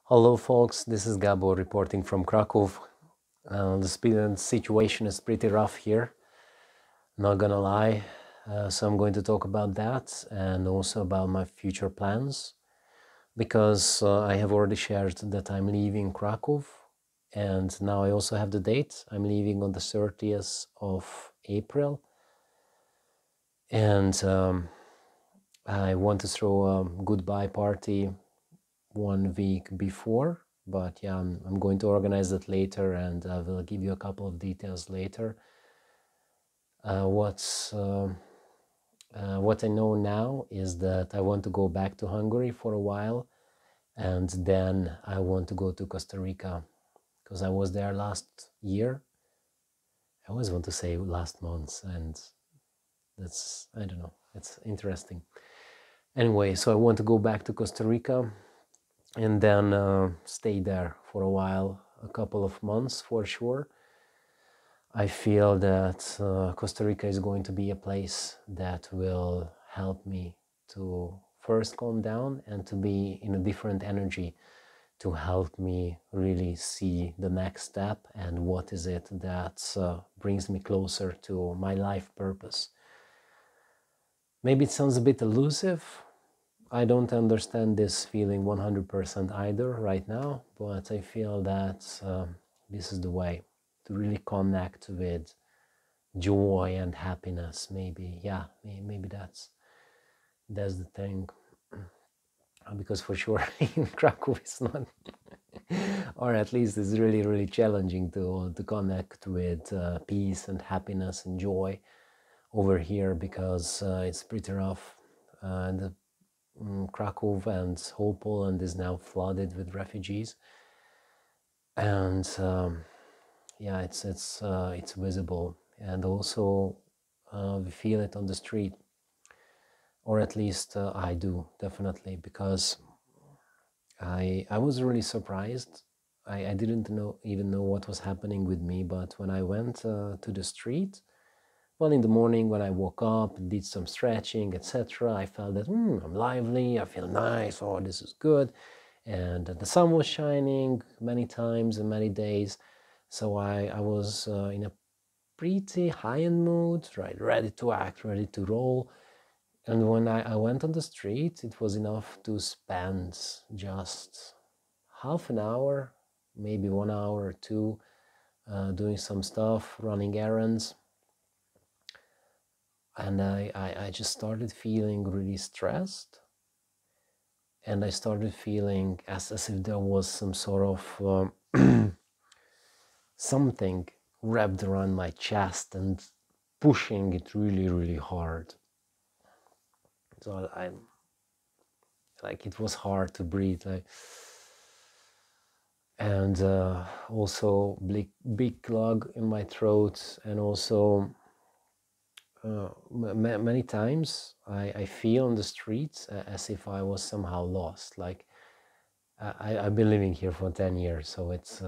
Hello folks, this is Gabo reporting from Kraków. The situation is pretty rough here, not gonna lie. So I'm going to talk about that and also about my future plans, because I have already shared that I'm leaving Kraków, and now I also have the date. I'm leaving on the 30th of April, and I want to throw a goodbye party 1 week before, but yeah, I'm going to organize that later, and I will give you a couple of details later. What I know now is that I want to go back to Hungary for a while, and then I want to go to Costa Rica, because I was there last year. I always want to say last month, and that's, I don't know, it's interesting. Anyway, so I want to go back to Costa Rica and then stay there for a while, a couple of months for sure. I feel that Costa Rica is going to be a place that will help me to first calm down and to be in a different energy, to help me really see the next step and what is it that brings me closer to my life purpose. Maybe it sounds a bit elusive. I don't understand this feeling 100% either right now, but I feel that this is the way to really connect with joy and happiness. Maybe, yeah, maybe that's the thing. Because for sure in Krakow it's not, or at least it's really challenging to connect with peace and happiness and joy over here, because it's pretty rough. And Kraków and whole Poland is now flooded with refugees, and yeah, it's visible, and also we feel it on the street, or at least I do, definitely, because I was really surprised. I didn't even know what was happening with me, but when I went to the street, well, in the morning when I woke up, did some stretching, etc., I felt that I'm lively, I feel nice, oh, this is good. And the sun was shining many times and many days. So I was in a pretty high-end mood, right, ready to act, ready to roll. And when I went on the street, it was enough to spend just half an hour, maybe 1 hour or two, doing some stuff, running errands. And I just started feeling really stressed, and I started feeling as if there was some sort of something wrapped around my chest and pushing it really hard. So I'm like, it was hard to breathe, like, and also big clog in my throat, and also many times I feel on the streets as if I was somehow lost. Like I've been living here for 10 years, so it's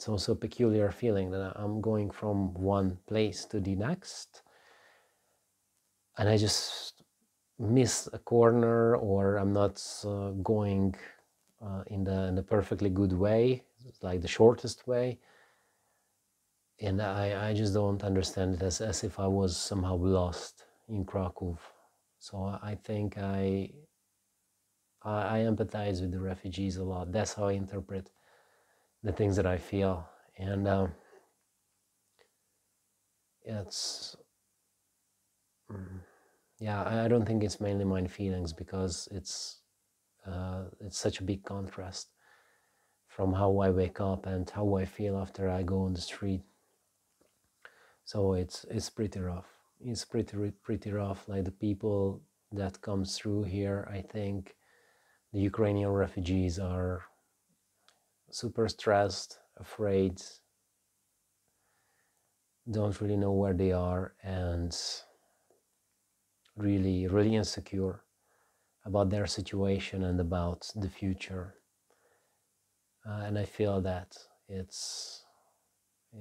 also a peculiar feeling that I'm going from one place to the next, and I just miss a corner, or I'm not going in the perfectly good way, like the shortest way. And I just don't understand it, as if I was somehow lost in Kraków. So I think I empathize with the refugees a lot. That's how I interpret the things that I feel. And it's, yeah, I don't think it's mainly my feelings, because it's such a big contrast from how I wake up and how I feel after I go on the street. So it's pretty rough. It's pretty rough. Like the people that come through here, I think the Ukrainian refugees are super stressed, afraid, don't really know where they are, and really insecure about their situation and about the future. And I feel that it's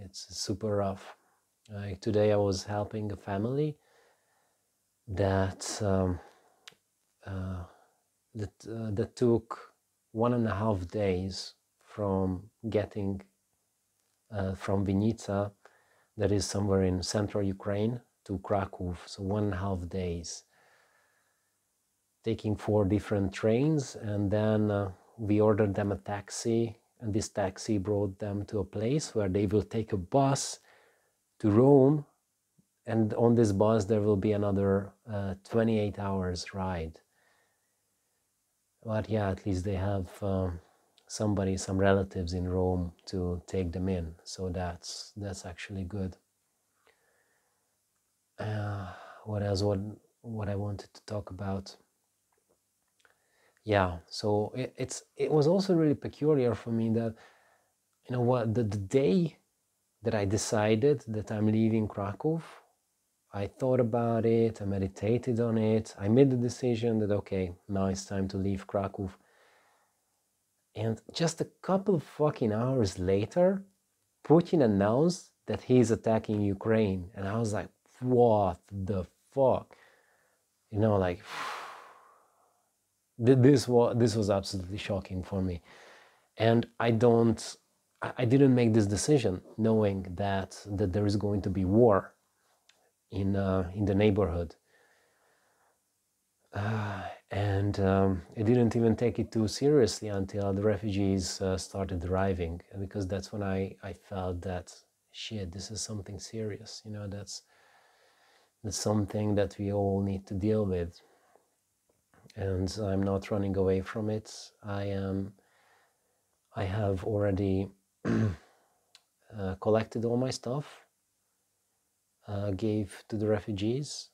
super rough. Today I was helping a family that that took 1.5 days from getting from Vinica, that is somewhere in central Ukraine, to Kraków, so 1.5 days, taking 4 different trains, and then we ordered them a taxi, and this taxi brought them to a place where they will take a bus to Rome, and on this bus there will be another 28 hours ride. But yeah, at least they have some relatives in Rome to take them in, so that's actually good. What else? What I wanted to talk about? Yeah, so it was also really peculiar for me that, you know what, the day that I decided that I'm leaving Kraków, I thought about it, I meditated on it, I made the decision that okay, now it's time to leave Kraków. And just a couple of fucking hours later, Putin announced that he's attacking Ukraine, and I was like, what the fuck? You know, like, this was absolutely shocking for me. And I didn't make this decision knowing that there is going to be war in the neighborhood. And I didn't even take it too seriously until the refugees started arriving, because that's when I felt that, shit, this is something serious, you know, that's something that we all need to deal with. And I'm not running away from it. I have already collected all my stuff, gave to the refugees.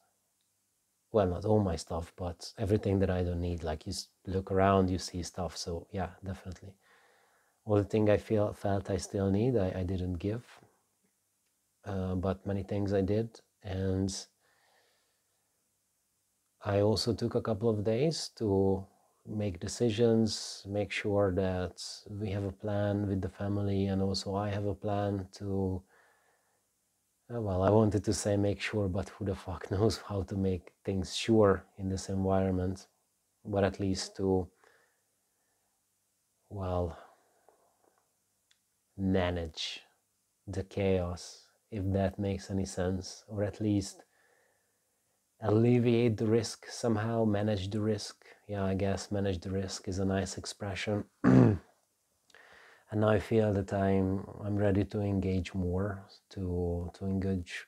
Well, not all my stuff, but everything that I don't need. Like, you look around, you see stuff. So yeah, definitely. All the things I felt I still need, I didn't give. But many things I did. And I also took a couple of days to make decisions, make sure that we have a plan with the family, and also I have a plan to, well, I wanted to say make sure, but who the fuck knows how to make things sure in this environment, but at least to, well, manage the chaos, if that makes any sense, or at least alleviate the risk somehow, manage the risk. Yeah, I guess manage the risk is a nice expression. And now I feel that I'm ready to engage more, to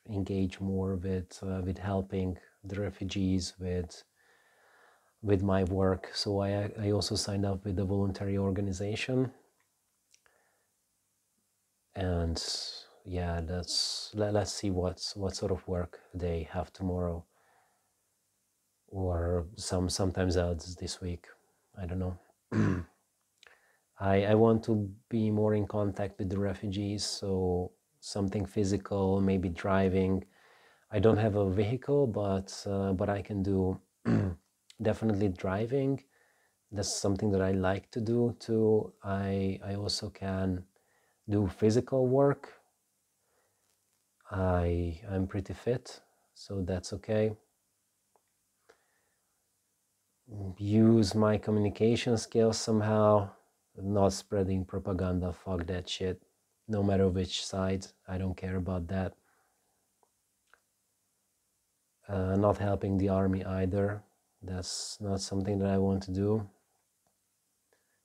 engage more with helping the refugees with my work. So I also signed up with a voluntary organization, and yeah, let's see what sort of work they have tomorrow, or sometimes else this week. I don't know. I want to be more in contact with the refugees, so something physical, maybe driving. I don't have a vehicle, but I can do definitely driving. That's something that I like to do too. I also can do physical work. I'm pretty fit, so that's okay. Use my communication skills somehow. Not spreading propaganda, fuck that shit. No matter which side, I don't care about that. Not helping the army either. That's not something that I want to do.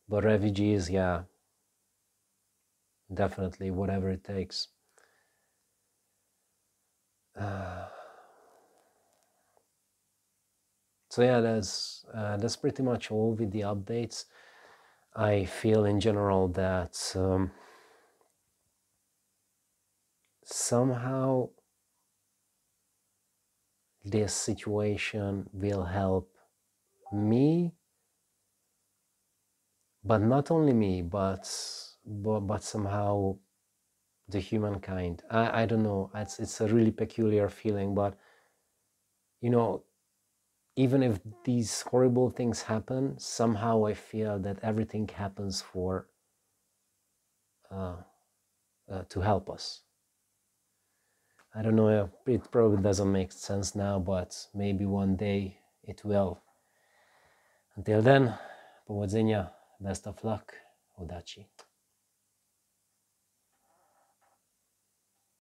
But refugees, yeah, definitely, whatever it takes. So yeah, that's pretty much all with the updates. I feel in general that somehow this situation will help me, but not only me, but somehow the humankind. I don't know, it's a really peculiar feeling, but you know, even if these horrible things happen, somehow I feel that everything happens for to help us. I don't know, it probably doesn't make sense now, but maybe one day it will. Until then, powodzenia, best of luck, udachi.